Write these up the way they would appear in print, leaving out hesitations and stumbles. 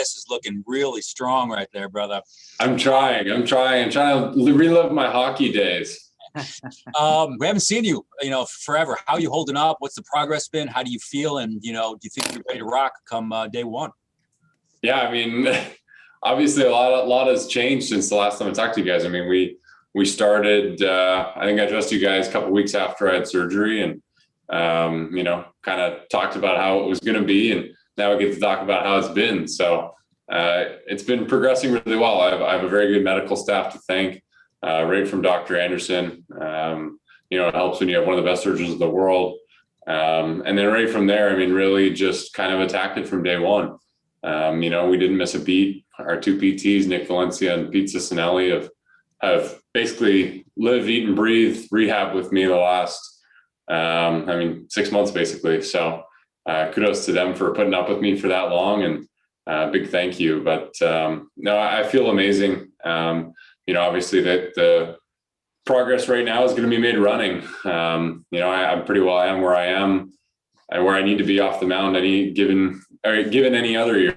lettuce is looking really strong right there, brother. I'm trying to relive my hockey days. We haven't seen you, forever. How are you holding up? What's the progress been? How do you feel? And, do you think you're ready to rock come day one? Yeah, I mean, obviously a lot has changed since the last time I talked to you guys. I mean, we started, I think I addressed you guys a couple of weeks after I had surgery and, kind of talked about how it was going to be. And now we get to talk about how it's been. So it's been progressing really well. I have a very good medical staff to thank, right from Dr. Anderson. It helps when you have one of the best surgeons in the world. And then right from there, I mean, really just kind of attacked it from day one. We didn't miss a beat. Our two PTs, Nick Valencia and Pete Cicinelli, have basically lived, eat, and breathe rehab with me the last, 6 months basically. So kudos to them for putting up with me for that long, and big thank you. But no, I feel amazing. Obviously that the progress right now is going to be made running. I'm pretty well. I am where I am and where I need to be off the mound. Given any other year,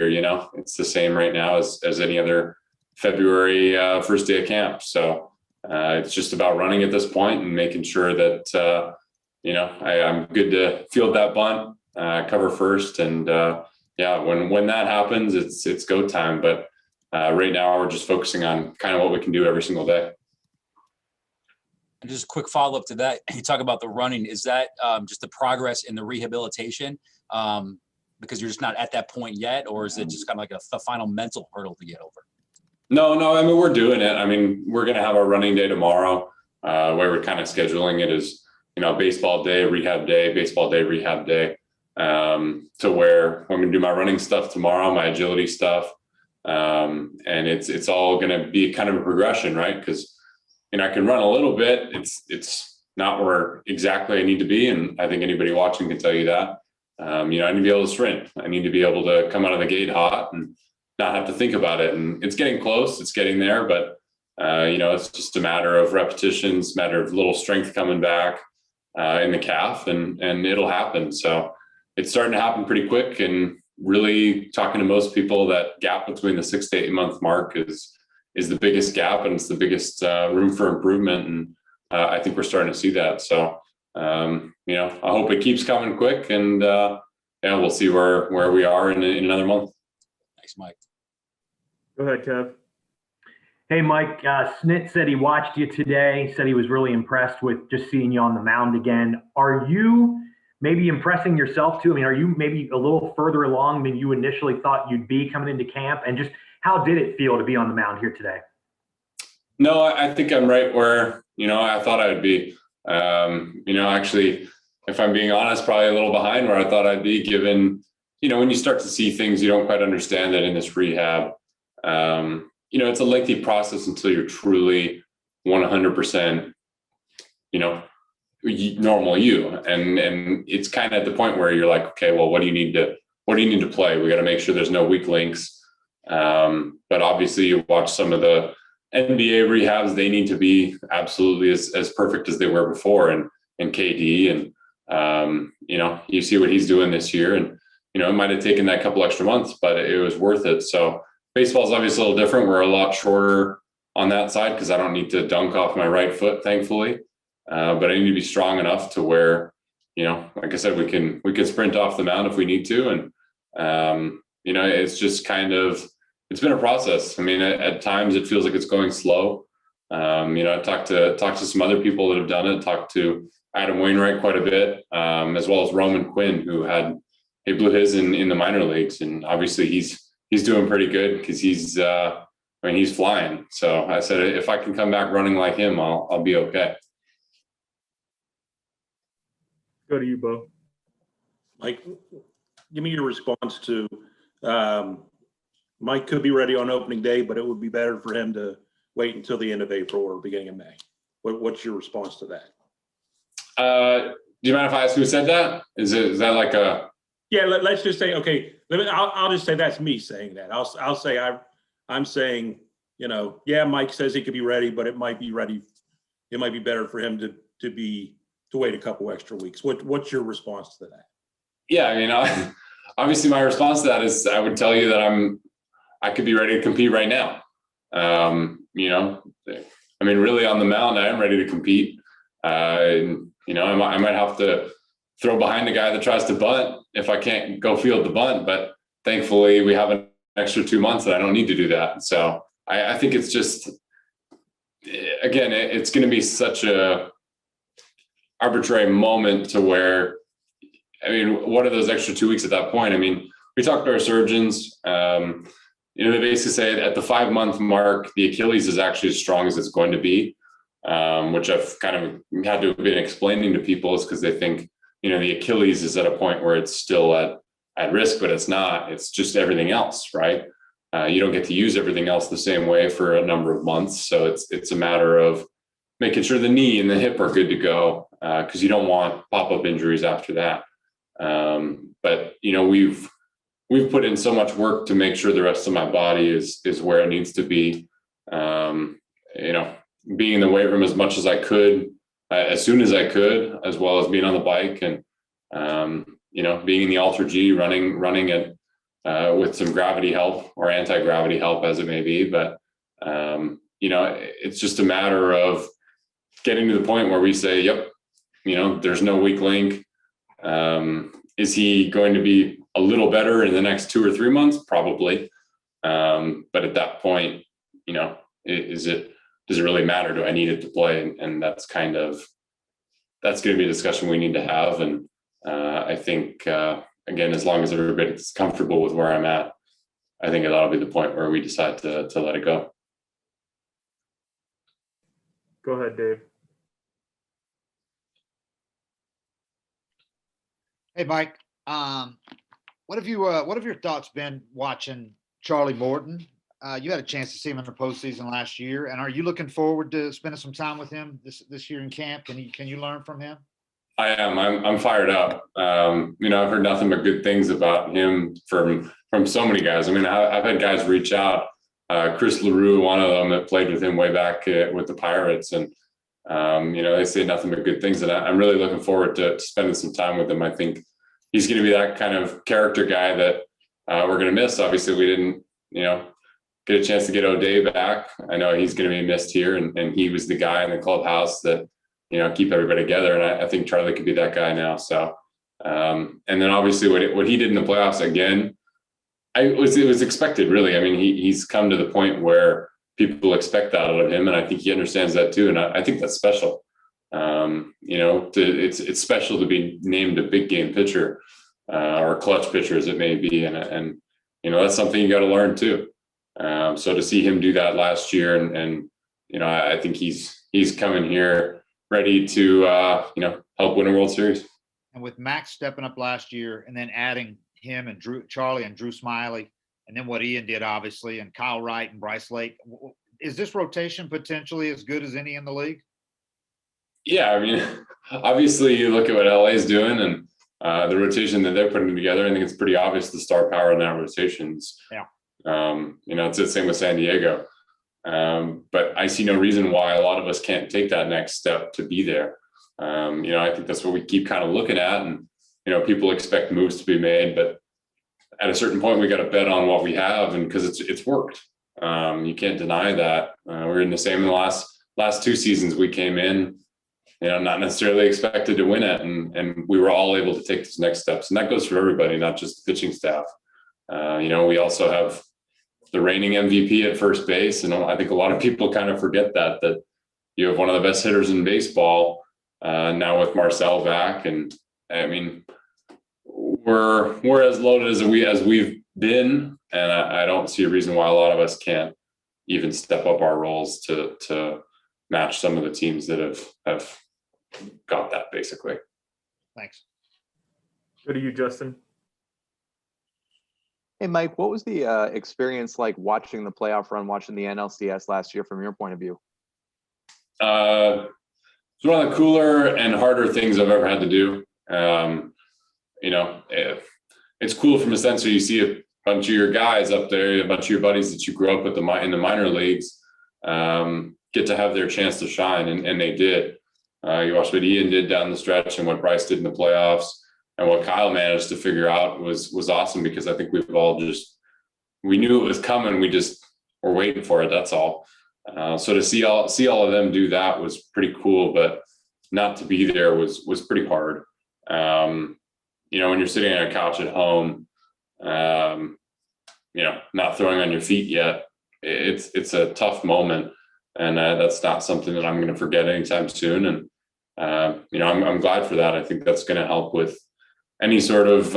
it's the same right now as any other February first day of camp. So it's just about running at this point and making sure that I'm good to field that bunt, cover first, and when that happens, it's go time. But right now we're just focusing on kind of what we can do every single day. And just a quick follow up to that, you talk about the running. Is that just the progress in the rehabilitation? Because you're just not at that point yet, or is it just kind of like a final mental hurdle to get over? No. I mean, we're doing it. I mean, we're going to have our running day tomorrow. Where we're kind of scheduling it is, baseball day, rehab day, baseball day, rehab day. To where I'm going to do my running stuff tomorrow, my agility stuff. And it's all going to be kind of a progression, right? Because, I can run a little bit. It's not where exactly I need to be. And I think anybody watching can tell you that. I need to be able to sprint. I need to be able to come out of the gate hot and not have to think about it. And it's getting close. It's getting there. But, it's just a matter of repetitions, matter of little strength coming back in the calf, and it'll happen. So it's starting to happen pretty quick. And really talking to most people, that gap between the 6 to 8 month mark is the biggest gap, and it's the biggest room for improvement. And I think we're starting to see that. So, I hope it keeps coming quick, and we'll see where we are in another month. Thanks, Mike. Go ahead, Kev. Hey, Mike, Snit said he watched you today, said he was really impressed with just seeing you on the mound again. Are you maybe impressing yourself too? I mean, are you maybe a little further along than you initially thought you'd be coming into camp? And just how did it feel to be on the mound here today? No, I think I'm right where, I thought I would be. Actually, if I'm being honest, probably a little behind where I thought I'd be, given, when you start to see things, you don't quite understand that in this rehab. It's a lengthy process until you're truly 100%, normal you. And it's kind of at the point where you're like, okay, well, what do you need to play? We got to make sure there's no weak links. But obviously you watch some of the NBA rehabs, they need to be absolutely as perfect as they were before. And KD and, you see what he's doing this year, and, it might've taken that couple extra months, but it was worth it. So baseball is obviously a little different. We're a lot shorter on that side because I don't need to dunk off my right foot, thankfully. But I need to be strong enough to where, like I said, we can sprint off the mound if we need to. And, it's just it's been a process. I mean, at times it feels like it's going slow. I talked to some other people that have done it, talked to Adam Wainwright quite a bit, as well as Roman Quinn, who blew his in the minor leagues. And obviously he's doing pretty good because he's flying. So I said, if I can come back running like him, I'll be okay. Go to you, Bo. Mike, give me your response to Mike could be ready on opening day, but it would be better for him to wait until the end of April or beginning of May. What's your response to that? Do you mind if I ask who said that? Is that like a? Yeah, let's just say, okay, I'll just say that's me saying that. I'll say I'm saying, Mike says he could be ready, but it might be ready. It might be better for him to wait a couple extra weeks. What's your response to that? Yeah, obviously my response to that is I would tell you that I could be ready to compete right now. You know, I mean, really on the mound, I am ready to compete. You know, I might have to throw behind the guy that tries to bunt if I can't go field the bunt, but thankfully we have an extra 2 months that I don't need to do that. So I think it's just, again, it's going to be such a arbitrary moment to where, I mean, what are those extra 2 weeks at that point? I mean, we talked to our surgeons, you know, they basically say at the 5-month mark, the Achilles is actually as strong as it's going to be, which I've kind of had to have been explaining to people, is because they think, you know, the Achilles is at a point where it's still at risk, but it's not. It's just everything else, right? You don't get to use everything else the same way for a number of months. So it's a matter of making sure the knee and the hip are good to go, because you don't want pop-up injuries after that. But, you know, we've put in so much work to make sure the rest of my body is where it needs to be. You know, being in the weight room as much as I could, as soon as I could, as well as being on the bike, and you know, being in the Alter G, running it with some gravity help or anti-gravity help, as it may be. But you know, it's just a matter of getting to the point where we say, yep, you know, there's no weak link. Is he going to be a little better in the next 2 or 3 months? Probably. But at that point, you know, does it really matter? Do I need it to play? And that's going to be a discussion we need to have. And I think, again, as long as everybody's comfortable with where I'm at, I think that'll be the point where we decide to let it go. Go ahead, Dave. Hey, Mike. What have your thoughts been watching Charlie Morton? You had a chance to see him in the postseason last year, and are you looking forward to spending some time with him this year in camp? Can you learn from him? I am. I'm fired up. You know, I've heard nothing but good things about him from so many guys. I mean, I've had guys reach out. Chris LaRue, one of them that played with him way back with the Pirates, and you know, they say nothing but good things. And I'm really looking forward to spending some time with him. I think he's going to be that kind of character guy that we're going to miss. Obviously, we didn't, you know, get a chance to get O'Day back. I know he's going to be missed here, and he was the guy in the clubhouse that, you know, keep everybody together. And I think Charlie could be that guy now. So, and then obviously what he did in the playoffs again, it was expected, really. I mean, he's come to the point where people expect that out of him, and I think he understands that too. And I think that's special. You know, it's special to be named a big game pitcher or clutch pitcher, as it may be, and you know, that's something you got to learn too. So to see him do that last year, and you know, I think he's coming here ready to you know, help win a World Series. And with Max stepping up last year, and then adding him and Charlie and Drew Smiley, and then what Ian did, obviously, and Kyle Wright and Bryce Lake, is this rotation potentially as good as any in the league? Yeah, I mean, obviously you look at what LA is doing and the rotation that they're putting together. I think it's pretty obvious the star power in that rotations. Yeah. You know, it's the same with San Diego. But I see no reason why a lot of us can't take that next step to be there. You know, I think that's what we keep kind of looking at, and, you know, people expect moves to be made, but at a certain point we got to bet on what we have, and because it's worked. You can't deny that. We're in the same in the last 2 seasons we came in, you know, not necessarily expected to win it, and we were all able to take those next steps. And that goes for everybody, not just the pitching staff. You know, we also have the reigning MVP at first base, and I think a lot of people kind of forget that you have one of the best hitters in baseball now with Marcel back, and I mean, we're as loaded as we've been, and I don't see a reason why a lot of us can't even step up our roles to match some of the teams that have got that, basically. Thanks. Go to you, Justin. Hey, Mike, what was the experience like watching the playoff run, watching the NLCS last year from your point of view? It's one of the cooler and harder things I've ever had to do. You know, it's cool from a sense where you see a bunch of your guys up there, a bunch of your buddies that you grew up with in the minor leagues, get to have their chance to shine, and they did. You watched what Ian did down the stretch and what Bryce did in the playoffs, and what Kyle managed to figure out was awesome, because I think we've all just we knew it was coming. We just were waiting for it. That's all. So to see all of them do that was pretty cool, but not to be there was pretty hard. You know, when you're sitting on a couch at home, you know, not throwing on your feet yet, it's a tough moment, and that's not something that I'm going to forget anytime soon. And you know, I'm glad for that. I think that's going to help with any sort of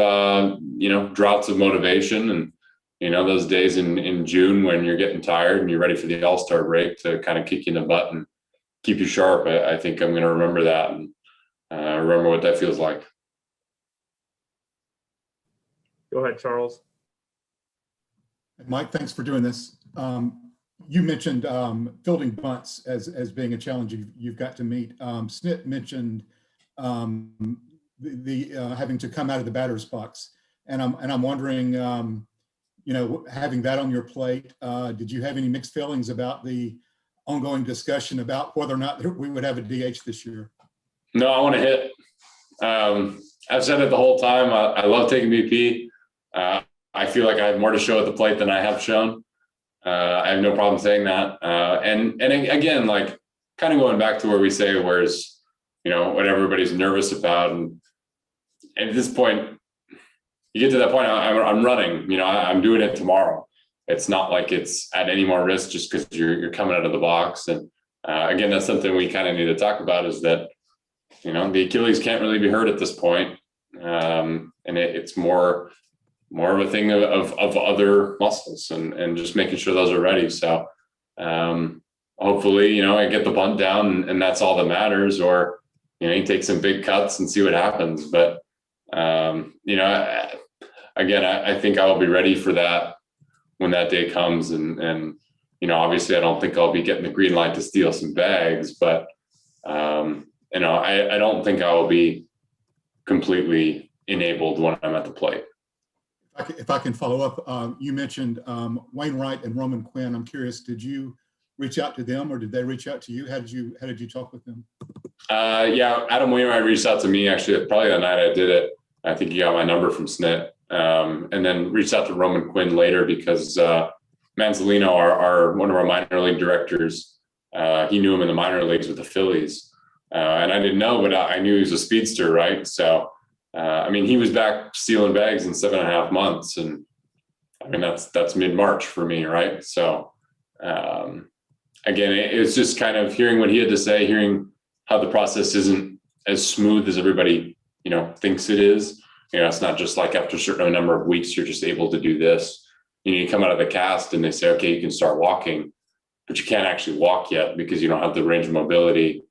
you know, droughts of motivation, and you know, those days in June when you're getting tired and you're ready for the All-Star break to kind of kick you in the butt and keep you sharp. I think I'm going to remember that and remember what that feels like. Go ahead, Charles. Mike, thanks for doing this. You mentioned fielding bunts as being a challenge you've got to meet. Snit mentioned the having to come out of the batter's box, and I'm wondering, you know, having that on your plate, did you have any mixed feelings about the ongoing discussion about whether or not we would have a DH this year? No, I want to hit. I've said it the whole time. I love taking BP. I feel like I have more to show at the plate than I have shown. I have no problem saying that. And again, like kind of going back to where we say, where's, you know, what everybody's nervous about. And at this point, you get to that point, I'm running, you know, I'm doing it tomorrow. It's not like it's at any more risk just because you're coming out of the box. And again, that's something we kind of need to talk about, is that, you know, the Achilles can't really be hurt at this point. And it's more of a thing of other muscles and just making sure those are ready. So hopefully, you know, I get the bunt down and that's all that matters, or, you know, you take some big cuts and see what happens. But, you know, again, I think I will be ready for that when that day comes. And, you know, obviously I don't think I'll be getting the green light to steal some bags, but, you know, I don't think I will be completely enabled when I'm at the plate. If I can follow up, you mentioned Wainwright and Roman Quinn. I'm curious, did you reach out to them or did they reach out to you? How did you talk with them? Yeah, Adam Wainwright reached out to me actually probably the night I did it. I think he got my number from Snit, and then reached out to Roman Quinn later because Manzolino, our one of our minor league directors, he knew him in the minor leagues with the Phillies, and I didn't know, but I knew he was a speedster, right? So. I mean, he was back stealing bags in 7.5 months, and I mean that's mid-March for me, right? So again, it's just kind of hearing what he had to say, hearing how the process isn't as smooth as everybody, you know, thinks it is. You know, it's not just like after a certain number of weeks you're just able to do this. You know, you come out of the cast and they say, okay, you can start walking, but you can't actually walk yet because you don't have the range of mobility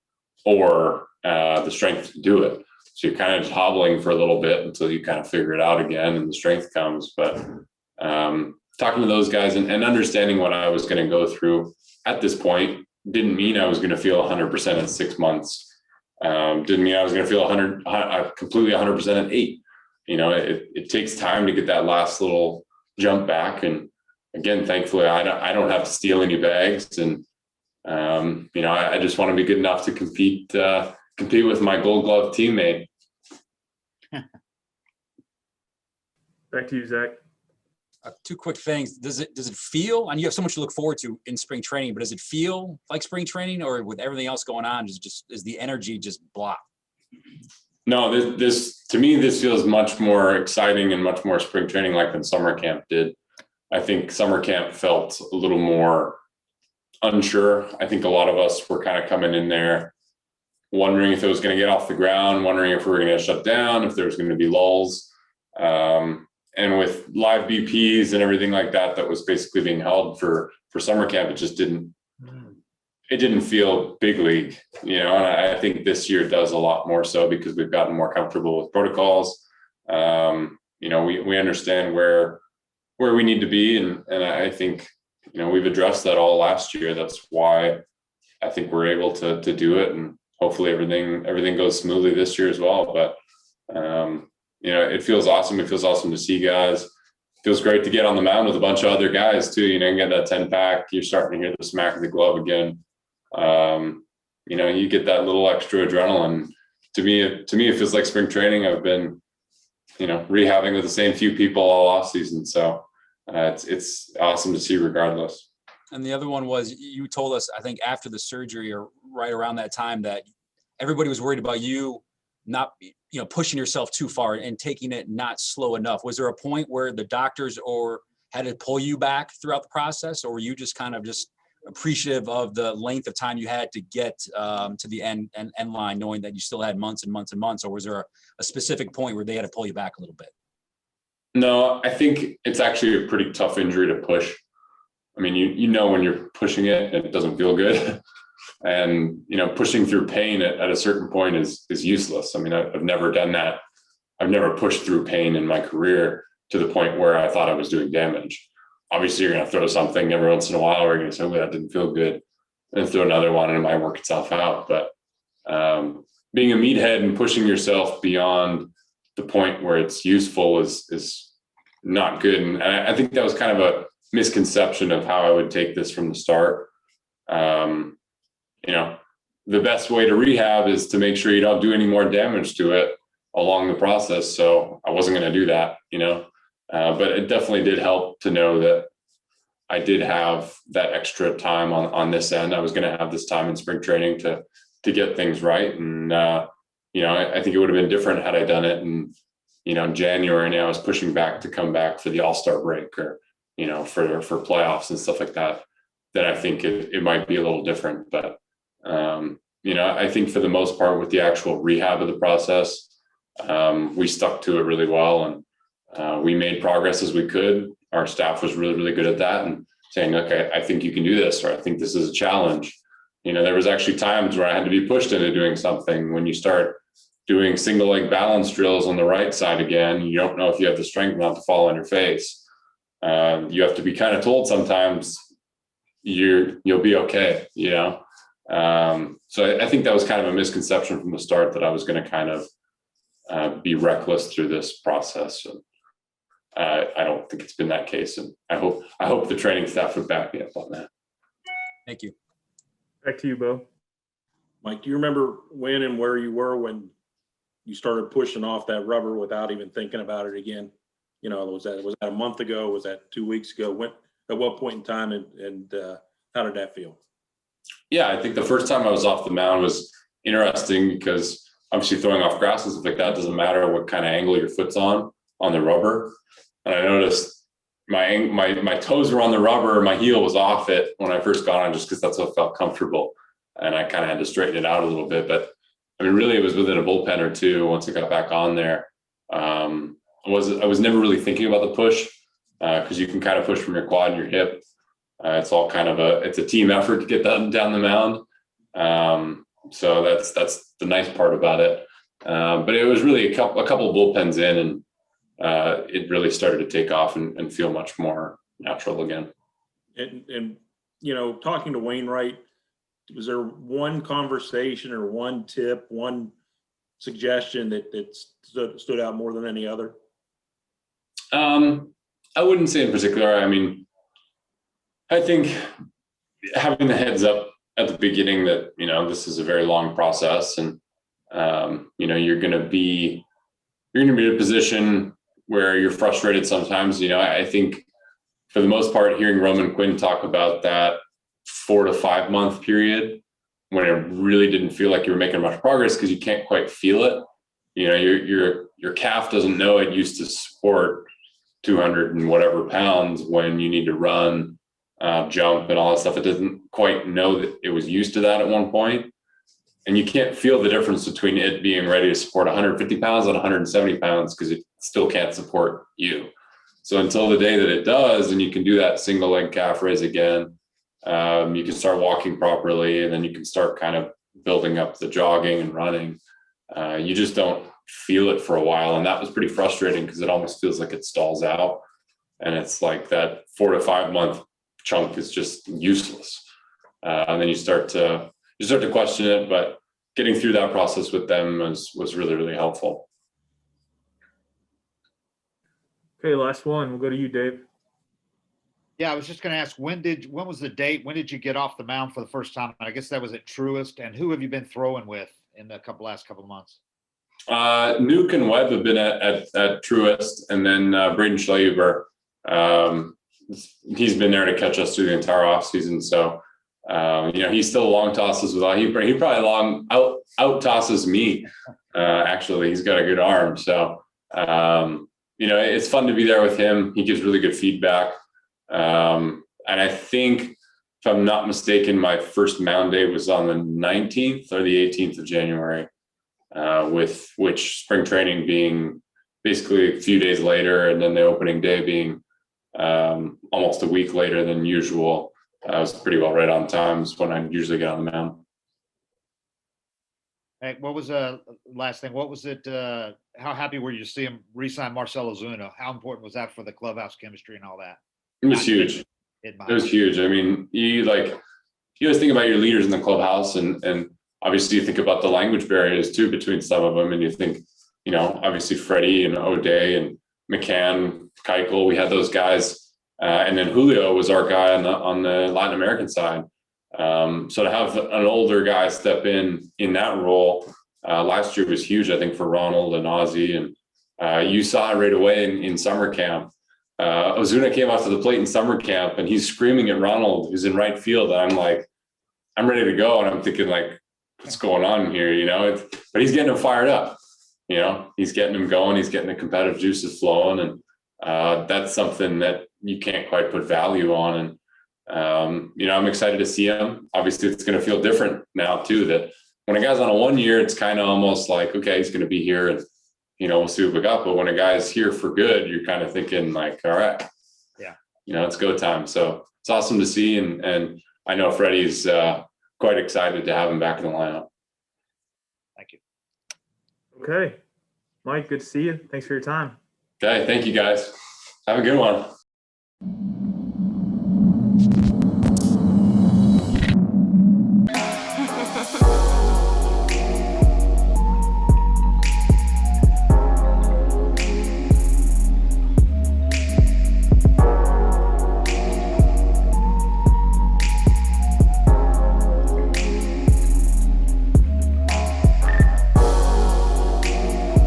or the strength to do it. So you're kind of just hobbling for a little bit until you kind of figure it out again and the strength comes. But talking to those guys and understanding what I was going to go through at this point didn't mean I was going to feel 100% at 6 months. Didn't mean I was going to feel completely 100% at 8. You know, it takes time to get that last little jump back. And again, thankfully, I don't have to steal any bags. And, you know, I just want to be good enough to compete with my Gold Glove teammate. Back to you, Zach. Two quick things. Does it feel, and you have so much to look forward to in spring training, but does it feel like spring training, or with everything else going on, is the energy just blah? No, this to me, this feels much more exciting and much more spring training like than summer camp did. I think summer camp felt a little more unsure. I think a lot of us were kind of coming in there wondering if it was going to get off the ground, wondering if we were going to shut down, if there was going to be lulls. And with live BPs and everything like that, that was basically being held for summer camp, it just didn't feel big league, you know, and I think this year does a lot more so because we've gotten more comfortable with protocols. You know, we understand where we need to be. And I think, you know, we've addressed that all last year. That's why I think we're able to do it. And hopefully everything goes smoothly this year as well. But, you know, it feels awesome. It feels awesome to see guys. It feels great to get on the mound with a bunch of other guys too. You know, you get that 10-pack, you're starting to hear the smack of the glove again. You know, you get that little extra adrenaline. To me, it feels like spring training. I've been, you know, rehabbing with the same few people all off season. So it's awesome to see regardless. And the other one was, you told us, I think after the surgery or right around that time, that everybody was worried about you not, pushing yourself too far and taking it not slow enough. Was there a point where the doctors or had to pull you back throughout the process, or were you just kind of just appreciative of the length of time you had to get to the end line, knowing that you still had months and months and months, or was there a specific point where they had to pull you back a little bit? No, I think it's actually a pretty tough injury to push. I mean, you know when you're pushing it, it doesn't feel good. And, pushing through pain at a certain point is useless. I mean, I've never done that. I've never pushed through pain in my career to the point where I thought I was doing damage. Obviously, you're going to throw something every once in a while where you're going to say, oh, that didn't feel good. And throw another one and it might work itself out. But being a meathead and pushing yourself beyond the point where it's useful is not good. And I think that was kind of a misconception of how I would take this from the start. The best way to rehab is to make sure you don't do any more damage to it along the process. So I wasn't going to do that, but it definitely did help to know that I did have that extra time on this end. I was going to have this time in spring training to get things right. And, I think it would have been different had I done it in, January, and I was pushing back to come back for the All-Star break or, for playoffs and stuff like that, then I think it might be a little different. But, I think for the most part with the actual rehab of the process, we stuck to it really well, and we made progress as we could. Our staff was really, really good at that and saying, okay, I think you can do this, or I think this is a challenge. There was actually times where I had to be pushed into doing something. When you start doing single leg balance drills on the right side again, you don't know if you have the strength not to fall on your face. You have to be kind of told sometimes you'll be okay, So I think that was kind of a misconception from the start, that I was going to kind of be reckless through this process. And I don't think it's been that case, and I hope the training staff would back me up on that. Thank you. Back to you, Bo. Mike, do you remember when and where you were when you started pushing off that rubber without even thinking about it again? Was that a month ago? Was that 2 weeks ago? At what point in time, and how did that feel? Yeah, I think the first time I was off the mound was interesting because obviously throwing off grass and stuff like that doesn't matter what kind of angle your foot's on the rubber. And I noticed my toes were on the rubber, my heel was off it when I first got on, just because that's what felt comfortable. And I kind of had to straighten it out a little bit. But I mean, really, it was within a bullpen or two once I got back on there. I was never really thinking about the push because you can kind of push from your quad and your hip. It's all kind of it's a team effort to get that down the mound. So that's the nice part about it. But it was really a couple of bullpens in, and it really started to take off and feel much more natural again. And talking to Wainwright, was there one conversation or one tip, one suggestion that stood out more than any other? I wouldn't say in particular. I mean, I think having the heads up at the beginning that, this is a very long process, and, you're going to be in a position where you're frustrated sometimes. I think for the most part, hearing Roman Quinn talk about that 4 to 5 month period when it really didn't feel like you were making much progress because you can't quite feel it. Your calf doesn't know it used to support 200 and whatever pounds when you need to run, jump and all that stuff. It doesn't quite know that it was used to that at one point. And you can't feel the difference between it being ready to support 150 pounds and 170 pounds because it still can't support you. So until the day that it does, and you can do that single leg calf raise again, you can start walking properly, and then you can start kind of building up the jogging and running. You just don't feel it for a while. And that was pretty frustrating because it almost feels like it stalls out. And it's like that 4 to 5 month chunk is just useless. And then you start to question it, but getting through that process with them was really, really helpful. Okay, last one. We'll go to you, Dave. Yeah, I was just going to ask, when was the date? When did you get off the mound for the first time? I guess that was at Truist. And who have you been throwing with in the last couple of months? Nuke and Webb have been at Truist, and then Braden Schleiber He's been there to catch us through the entire offseason. So, he's still long tosses with all. He probably out tosses me. Actually, he's got a good arm. So, it's fun to be there with him. He gives really good feedback. And I think, if I'm not mistaken, my first mound day was on the 19th or the 18th of January, with which spring training being basically a few days later, and then the opening day being almost a week later than usual. I was pretty well right on times when I usually get on the mound. Hey, what was last thing? What was it? How happy were you to see him re-sign Marcell Ozuna? How important was that for the clubhouse chemistry and all that? It was huge. It was huge. I mean, you always think about your leaders in the clubhouse, and obviously you think about the language barriers too between some of them, and you think, obviously Freddie and O'Day and McCann, Keuchel, we had those guys, and then Julio was our guy on the Latin American side. So to have an older guy step in that role last year was huge, I think, for Ronald and Ozzy, and you saw it right away in summer camp. Ozuna came out to the plate in summer camp, and he's screaming at Ronald, who's in right field, and I'm like, I'm ready to go, and I'm thinking, like, what's going on here? But he's getting him fired up. He's getting him going. He's getting the competitive juices flowing, and that's something that you can't quite put value on. And I'm excited to see him. Obviously, it's going to feel different now too. That when a guy's on a 1 year, it's kind of almost like, okay, he's going to be here, and we'll see what we got. But when a guy's here for good, you're kind of thinking like, all right, yeah, it's go time. So it's awesome to see, and I know Freddie's quite excited to have him back in the lineup. Thank you. Okay. Mike, good to see you. Thanks for your time. Okay, thank you guys. Have a good one.